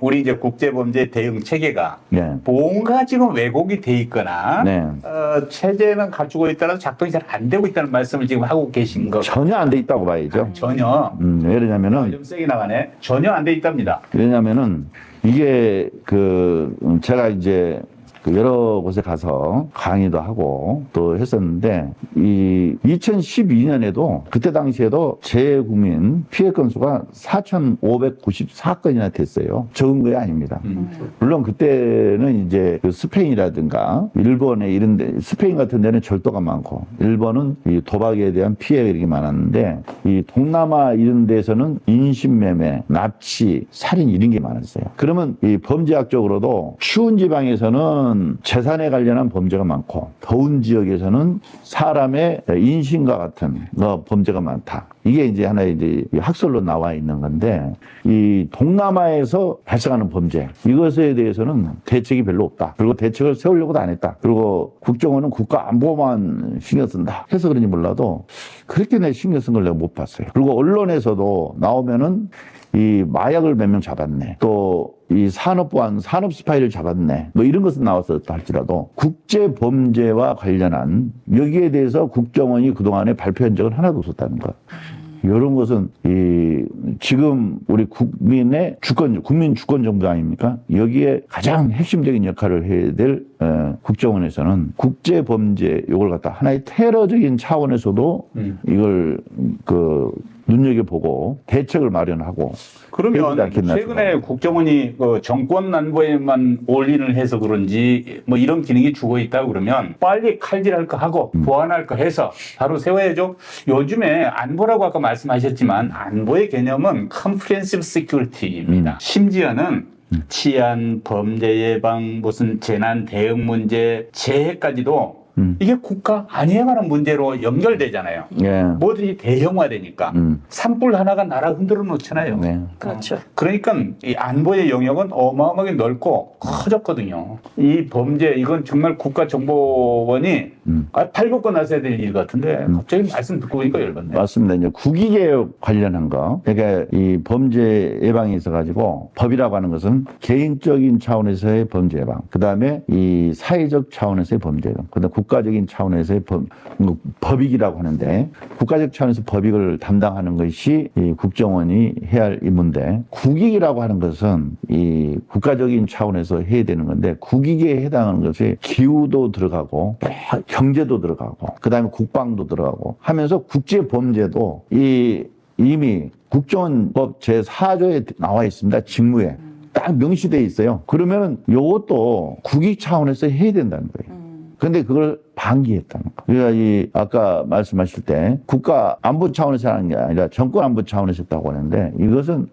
우리 이제 국제범죄 대응 체계가 네. 뭔가 지금 왜곡이 돼 있거나 네. 체제는 갖추고 있더라도 작동이 잘 안 되고 있다는 말씀을 지금 하고 계신 거. 전혀 안 돼 있다고 봐야죠. 전혀. 왜 그러냐면은, 좀 세게 나가네. 전혀 안 돼 있답니다. 왜냐면은, 이게, 제가 이제, 여러 곳에 가서 강의도 하고 또 했었는데, 이 2012년에도 그때 당시에도 재국민 피해 건수가 4,594건이나 됐어요. 적은 게 아닙니다. 물론 그때는 이제 그 스페인이라든가 일본에 이런데, 스페인 같은 데는 절도가 많고, 일본은 이 도박에 대한 피해가 이렇게 많았는데, 이 동남아 이런 데서는 인신매매, 납치, 살인 이런 게 많았어요. 그러면 이 범죄학적으로도 추운 지방에서는 재산에 관련한 범죄가 많고, 더운 지역에서는 사람의 인신과 같은 범죄가 많다. 이게 이제 하나의 이제 학설로 나와 있는 건데, 이 동남아에서 발생하는 범죄, 이것에 대해서는 대책이 별로 없다. 그리고 대책을 세우려고도 안 했다. 그리고 국정원은 국가 안보만 신경 쓴다 해서 그런지 몰라도 그렇게 내 신경 쓴 걸 내가 못 봤어요. 그리고 언론에서도 나오면은 이 마약을 몇 명 잡았네, 또 이 산업보안, 산업 스파이를 잡았네, 뭐 이런 것은 나왔었다 할지라도 국제 범죄와 관련한 여기에 대해서 국정원이 그동안에 발표한 적은 하나도 없었다는 것. 이런 것은 지금 우리 국민의 국민 주권 정부 아닙니까? 여기에 가장 핵심적인 역할을 해야 될 국정원에서는 국제 범죄 요걸 갖다 하나의 테러적인 차원에서도 이걸 눈여겨보고 대책을 마련하고. 그러면 최근에 국정원이 정권 안보에만 올인을 해서 그런지 뭐 이런 기능이 죽어 있다고 그러면 빨리 칼질할 거 하고 보완할 거 해서 바로 세워야죠. 요즘에 안보라고 아까 말씀하셨지만 안보의 개념은 comprehensive security입니다. 심지어는 치안, 범죄 예방, 무슨 재난 대응 문제, 재해까지도 이게 국가 안위에 관한 문제로 연결되잖아요. 예. 뭐든지 대형화되니까 산불 하나가 나라 흔들어 놓잖아요. 네. 그렇죠. 그러니까 이 안보의 영역은 어마어마하게 넓고 커졌거든요. 이 범죄 이건 정말 국가정보원이 발벗고 나서야 될 일 같은데 갑자기 말씀 듣고 보니까 열받네요. 맞습니다. 이제 국익에 관련한 거, 그러니까 이 범죄 예방에 있어가지고 법이라고 하는 것은 개인적인 차원에서의 범죄 예방, 그 다음에 이 사회적 차원에서의 범죄 예방, 그 다음에 국가적인 차원에서의 법익이라고 하는데, 국가적 차원에서 법익을 담당하는 것이 이 국정원이 해야 할 임무인데, 국익이라고 하는 것은 이 국가적인 차원에서 해야 되는 건데, 국익에 해당하는 것이 기후도 들어가고 경제도 들어가고 그 다음에 국방도 들어가고 하면서 국제 범죄도 이미 국정원법 제4조에 나와 있습니다. 직무에 딱 명시되어 있어요. 그러면 이것도 국익 차원에서 해야 된다는 거예요. 근데 그걸 방기했다는 거. 그러니까 아까 말씀하실 때 국가 안보 차원에서 하는 게 아니라 정권 안보 차원에서 했다고 하는데, 이것은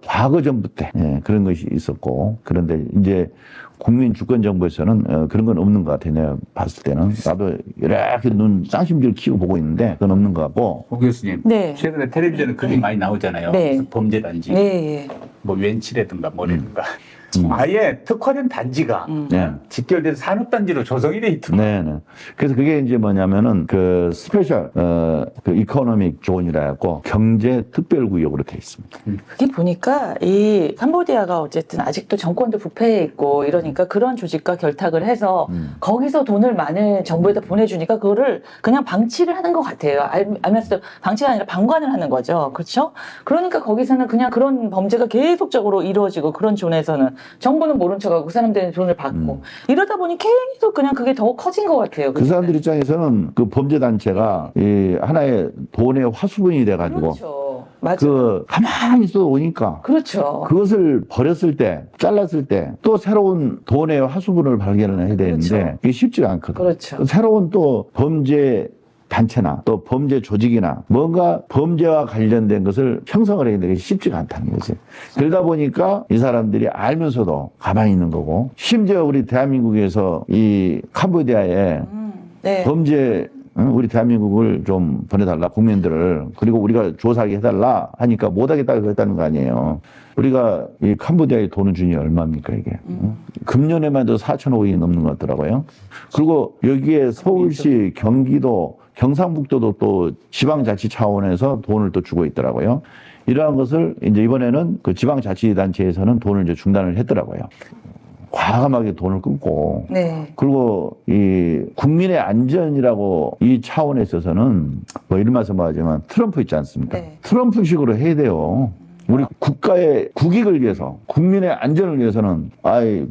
과거 정부 때 그런 것이 있었고, 그런데 이제 국민 주권 정부에서는 그런 건 없는 것 같아요. 내가 봤을 때는. 나도 이렇게 눈 쌍심지를 키고 보고 있는데 그건 없는 것 같고. 오 교수님, 네. 최근에 텔레비전에 그게 많이 나오잖아요. 네. 범죄단지, 네. 뭐 웬치라든가 뭐라든가. 아예 특화된 단지가 네. 직결된 산업단지로 조성이 돼 있더라고요. 네네. 그래서 그게 이제 뭐냐면은 스페셜 이코노믹 존이라고 경제 특별구역으로 돼 있습니다. 그게 보니까 이 캄보디아가 어쨌든 아직도 정권도 부패해 있고 이러니까 그런 조직과 결탁을 해서 거기서 돈을 많은 정부에다 보내주니까 그거를 그냥 방치를 하는 것 같아요. 알면서도 방치가 아니라 방관을 하는 거죠. 그렇죠? 그러니까 거기서는 그냥 그런 범죄가 계속적으로 이루어지고, 그런 존에서는 정부는 모른 척하고 그 사람들은 돈을 받고 이러다 보니 계속 그냥 그게 더 커진 것 같아요. 그 사람들 입장에서는 그 범죄단체가 하나의 돈의 화수분이 돼가지고. 그렇죠. 맞아요. 가만히 있어 오니까. 그렇죠. 그것을 버렸을 때, 잘랐을 때, 또 새로운 돈의 화수분을 발견을 해야 되는데, 그렇죠. 그게 쉽지가 않거든. 그렇죠. 새로운 또 범죄 단체나 또 범죄 조직이나 뭔가 범죄와 관련된 것을 형성을 해야 되는 게 쉽지가 않다는 거지. 그러다 보니까 이 사람들이 알면서도 가만히 있는 거고, 심지어 우리 대한민국에서 이 캄보디아에 네. 범죄, 우리 대한민국을 좀 보내달라, 국민들을, 그리고 우리가 조사하게 해달라 하니까 못하겠다고 했다는 거 아니에요. 우리가 이 캄보디아에 돈을 주니 얼마입니까, 이게? 금년에만 해도 4,500이 넘는 것 같더라고요. 그리고 여기에 서울시, 경기도, 경상북도도 또 지방자치 차원에서 돈을 또 주고 있더라고요. 이러한 것을 이제 이번에는 그 지방자치단체에서는 돈을 이제 중단을 했더라고요. 과감하게 돈을 끊고 네. 그리고 이 국민의 안전이라고 이 차원에 있어서는 뭐 이런 말씀 하지만 트럼프 있지 않습니까? 네. 트럼프식으로 해야 돼요. 우리 국가의 국익을 위해서 국민의 안전을 위해서는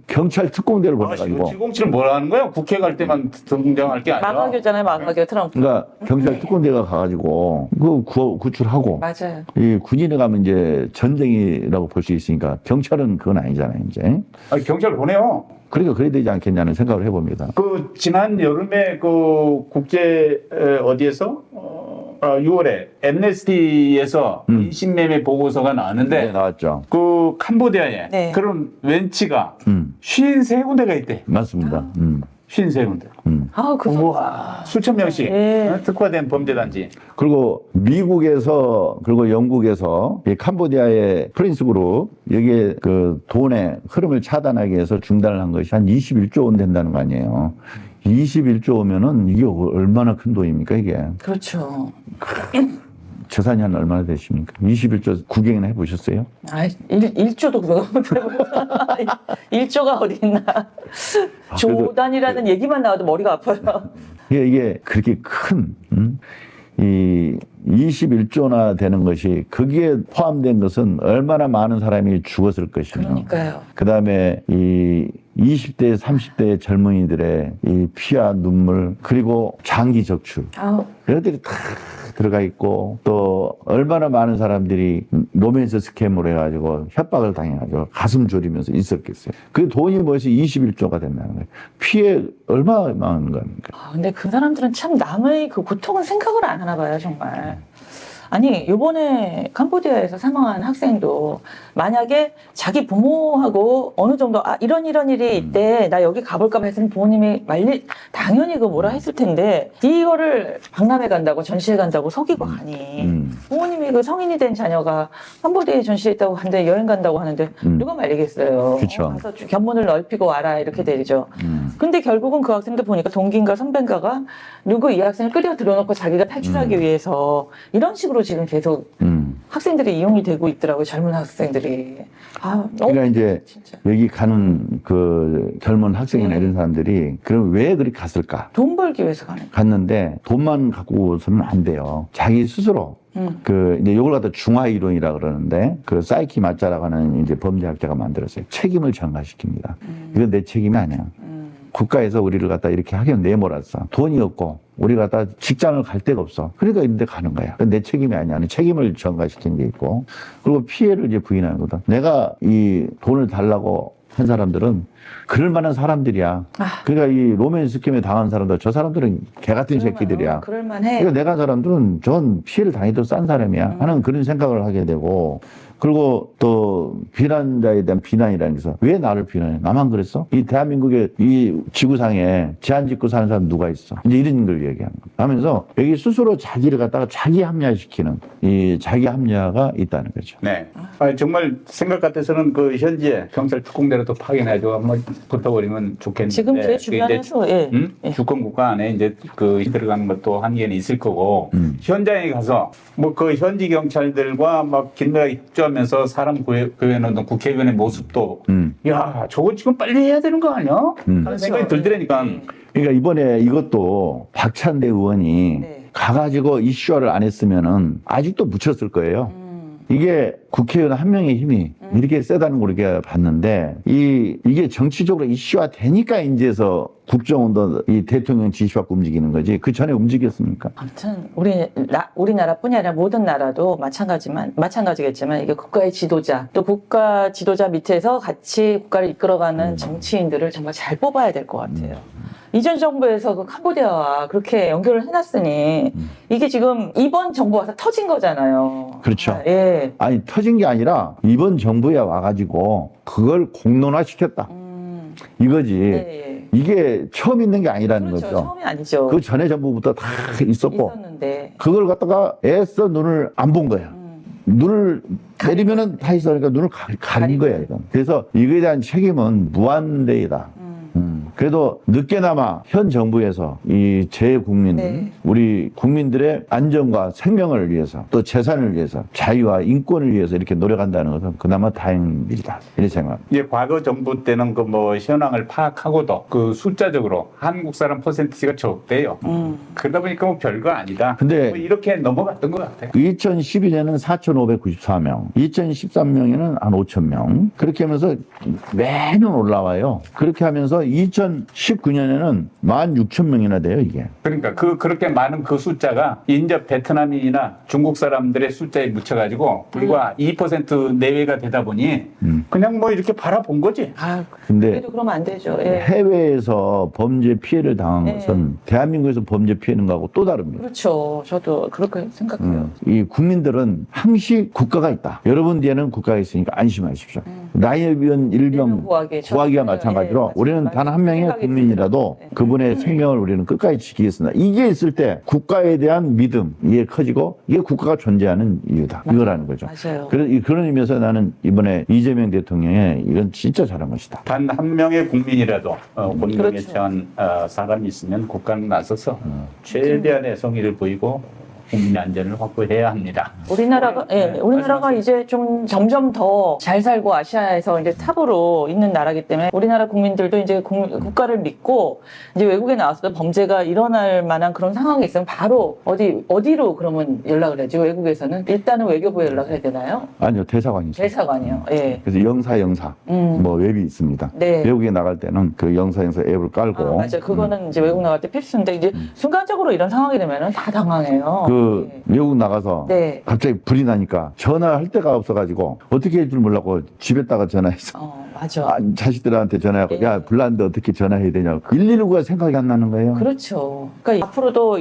경찰 특공대를 보내가지고 707은 뭐라 하는 거야? 국회 갈 때만 등장할 게 아니라. 마가교잖아요, 마가교 트럼프. 그러니까 경찰 특공대가 가가지고 그 구출하고 맞아요. 이 군인에 가면 이제 전쟁이라고 볼 수 있으니까 경찰은 그건 아니잖아요 이제. 아니, 경찰 보내요. 그러니까 그래야 되지 않겠냐는 생각을 해봅니다. 그 지난 여름에 그 국제 어디에서 6월에 엠네스티에서 인신매매 보고서가 나왔는데 네, 나왔죠. 그 캄보디아에 네. 그런 웬치가 53군데가 있대. 맞습니다. 53군데. 아, 우와, 수천 명씩 예. 특화된 범죄단지. 그리고 미국에서 그리고 영국에서 이 캄보디아의 프린스 그룹 여기에 그 돈의 흐름을 차단하기 위해서 중단을 한 것이 한 21조 원 된다는 거 아니에요. 21조면은 이게 얼마나 큰 돈입니까 이게? 그렇죠. 재산이 한 얼마나 되십니까? 21조 구경이나 해보셨어요? 아, 1조도 그거 못해요. 1조가 어디 있나. 조단이라는 얘기만 나와도 머리가 아파요. 이게 그렇게 큰, 이 21조나 되는 것이 거기에 포함된 것은 얼마나 많은 사람이 죽었을 것이며. 그러니까요. 그 다음에 이 20대, 30대 젊은이들의 이 피와 눈물, 그리고 장기 적출. 아우. 이런 것들이 다 들어가 있고, 또 얼마나 많은 사람들이 로맨스 스캠으로 해가지고 협박을 당해가지고 가슴 졸이면서 있었겠어요. 그 돈이 벌써 21조가 된다는 거예요. 피해 얼마나 많은 겁니까? 아, 근데 그 사람들은 참 남의 그 고통은 생각을 안 하나 봐요, 정말. 아니, 요번에 캄보디아에서 사망한 학생도 만약에 자기 부모하고 어느 정도 이런 일이 있대, 나 여기 가볼까 봐 했으면 부모님이 당연히 그 뭐라 했을 텐데 이거를 박람회 간다고 전시회 간다고 속이고 가니 부모님이 그 성인이 된 자녀가 캄보디아에 전시회 있다고 하는데 여행 간다고 하는데 누가 말리겠어요. 그쵸. 가서 견문을 넓히고 와라 이렇게 되죠. 근데 결국은 그 학생들 보니까 동기인가 선배인가가 누구 이 학생을 끌어 들여놓고 자기가 탈출하기 위해서 이런 식으로 지금 계속 학생들이 이용이 되고 있더라고요. 젊은 학생들이. 아, 너무 그러니까 이제 진짜. 여기 가는 그 젊은 학생이나 이런 사람들이 그럼 왜 그렇게 갔을까? 돈 벌기 위해서 가는 갔는데 돈만 갖고서는 안 돼요. 자기 스스로. 그 이제 이걸 갖다 중화 이론이라 그러는데 그 사이키 마짜라고 하는 이제 범죄학자가 만들었어요. 책임을 전가시킵니다. 이건 내 책임이 아니야. 국가에서 우리를 갖다 이렇게 학연 내몰았어. 돈이 없고 우리 갖다 직장을 갈 데가 없어. 그러니까 이런 데 가는 거야. 내 책임이 아니야. 책임을 전가시킨 게 있고 그리고 피해를 이제 부인하는 거다. 내가 이 돈을 달라고 한 사람들은 그럴 만한 사람들이야. 그러니까 이 로맨스 스캠에 당한 사람들, 저 사람들은 개 같은 새끼들이야. 그럴만해. 그러니까 내가 사람들은 전 피해를 당해도 싼 사람이야 하는 그런 생각을 하게 되고 그리고 또 비난자에 대한 비난이라는 게서 왜 나를 비난해? 나만 그랬어? 이 대한민국의 이 지구상에 제한 짓고 사는 사람 누가 있어? 이제 이런 걸 얘기하는 거야. 하면서 여기 스스로 자기를 갖다가 자기 합리화시키는 이 자기 합리화가 있다는 거죠. 네. 정말 생각 같아서는 그 현지에 경찰 특공대를 또 파견해가지고 한번 붙어버리면 좋겠는데. 지금 제 주변에서 예. 주권 국가 안에 이제 그 들어가는 것도 한계는 있을 거고 현장에 가서 뭐 그 현지 경찰들과 막 긴밀하게 협조하면서 사람 구해놓는 국회의원의 모습도 야 저거 지금 빨리 해야 되는 거 아니야? 하는 생각이 들더라니까. 그러니까 이번에 이것도 박찬대 의원이 네. 가가지고 이슈화를 안 했으면은 아직도 묻혔을 거예요. 이게 국회의원 한 명의 힘이 이렇게 세다는 걸 우리가 봤는데 이게 정치적으로 이슈화 되니까 이제서 국정원도 이 대통령 지시받고 움직이는 거지 그 전에 움직였습니까? 아무튼 우리나라뿐이 아니라 모든 나라도 마찬가지겠지만 이게 국가의 지도자 또 국가 지도자 밑에서 같이 국가를 이끌어가는 정치인들을 정말 잘 뽑아야 될 것 같아요. 이전 정부에서 그 캄보디아와 그렇게 연결을 해놨으니 이게 지금 이번 정부 와서 터진 거잖아요. 그렇죠. 예. 아니 터진 게 아니라 이번 정부에 와가지고 그걸 공론화시켰다. 이거지. 예. 이게 처음 있는 게 아니라는 그렇죠. 거죠. 처음이 아니죠. 그 전에 정부부터 다 있었고 있었는데. 그걸 갖다가 애써 눈을 안 본 거야. 눈을 내리면은 다 있으니까 눈을 가린 거야. 이건. 그래서 이거에 대한 책임은 무한대이다. 그래도 늦게나마 현 정부에서 이 재국민, 네. 우리 국민들의 안전과 생명을 위해서 또 재산을 위해서 자유와 인권을 위해서 이렇게 노력한다는 것은 그나마 다행입니다. 이렇게 생각합니다. 이제 과거 정부 때는 그 뭐 현황을 파악하고도 그 숫자적으로 한국 사람 퍼센티지가 적대요. 그러다 보니까 뭐 별거 아니다. 근데 뭐 이렇게 넘어갔던 것 같아요. 2012년은 4,594명, 2013년에는 한 5,000명. 그렇게 하면서 매년 올라와요. 그렇게 하면서 2019년에는 16,000명이나 돼요, 이게. 그러니까 그렇게 많은 그 숫자가 인접 베트남인이나 중국 사람들의 숫자에 묻혀가지고 불과 2% 내외가 되다 보니 그냥 뭐 이렇게 바라본 거지. 아, 근데 그래도 그러면 안 되죠. 예. 해외에서 범죄 피해를 당한 네. 것은 대한민국에서 범죄 피해는 거하고 또 다릅니다. 그렇죠. 저도 그렇게 생각해요. 이 국민들은 항시 국가가 있다. 여러분 뒤에는 국가가 있으니까 안심하십시오. 나이에 비한 일명 구하기와 마찬가지로 우리는 단 한 명의 국민이라도 그분의 생명을 우리는 끝까지 지키겠습니다. 이게 있을 때 국가에 대한 믿음, 이게 커지고 이게 국가가 존재하는 이유다. 이거라는 거죠. 맞아요. 그런 의미에서 나는 이번에 이재명 대통령의 이건 진짜 잘한 것이다. 단 한 명의 국민이라도 본명에 그렇죠. 처한 사람이 있으면 국가는 나서서 최대한의 성의를 보이고 국민의 안전을 확보해야 합니다. 우리나라가 말씀하세요. 이제 좀 점점 더 잘 살고 아시아에서 이제 탑으로 있는 나라기 때문에 우리나라 국민들도 이제 국가를 믿고 이제 외국에 나와서도 범죄가 일어날 만한 그런 상황이 있으면 바로 어디로 그러면 연락을 하죠? 외국에서는 일단은 외교부에 연락해야 되나요? 아니요, 대사관이죠. 대사관이요. 예. 그래서 영사 뭐 웹이 있습니다. 네. 외국에 나갈 때는 그 영사 앱을 깔고 맞아요. 그거는 이제 외국 나갈 때 필수인데 이제 순간적으로 이런 상황이 되면은 다 당황해요. 외국 나가서 네. 갑자기 불이 나니까 전화할 데가 없어가지고 어떻게 할 줄 몰라고 집에다가 전화해서 맞아. 자식들한테 전화하고 네. 야 불났는데 어떻게 전화해야 되냐고 119가 생각이 안 나는 거예요. 그렇죠. 그러니까 앞으로도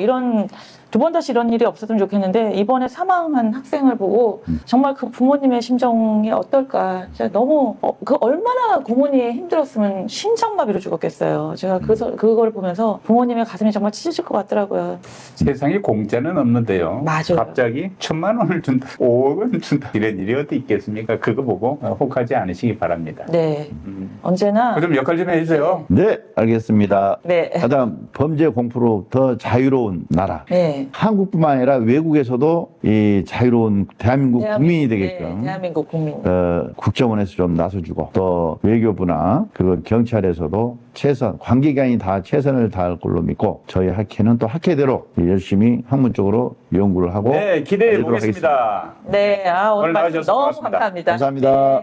두 번 다시 이런 일이 없었으면 좋겠는데 이번에 사망한 학생을 보고 정말 그 부모님의 심정이 어떨까. 진짜 너무 얼마나 고문이 힘들었으면 심장마비로 죽었겠어요. 제가 그걸 보면서 부모님의 가슴이 정말 찢어질 것 같더라고요. 세상에 공짜는 없는데요. 맞아요. 갑자기 1,000만 원을 준다, 5억 원을 준다 이런 일이 어디 있겠습니까? 그거 보고 혹하지 않으시기 바랍니다. 네. 언제나. 좀 역할 좀 해주세요. 네, 알겠습니다. 네. 가장 범죄 공포로 더 자유로운 나라. 네. 한국뿐만 아니라 외국에서도 이 자유로운 대한민국 국민이 되게끔 네, 대한민국 국민. 국정원에서 좀 나서주고 또 외교부나 경찰에서도 관계기관이 다 최선을 다할 걸로 믿고 저희 학회는 또 학회대로 열심히 학문적으로 연구를 하고 네, 기대해 알도록 보겠습니다. 네, 오늘 오늘 말씀 나와주셔서 너무 고맙습니다. 감사합니다. 감사합니다. 네.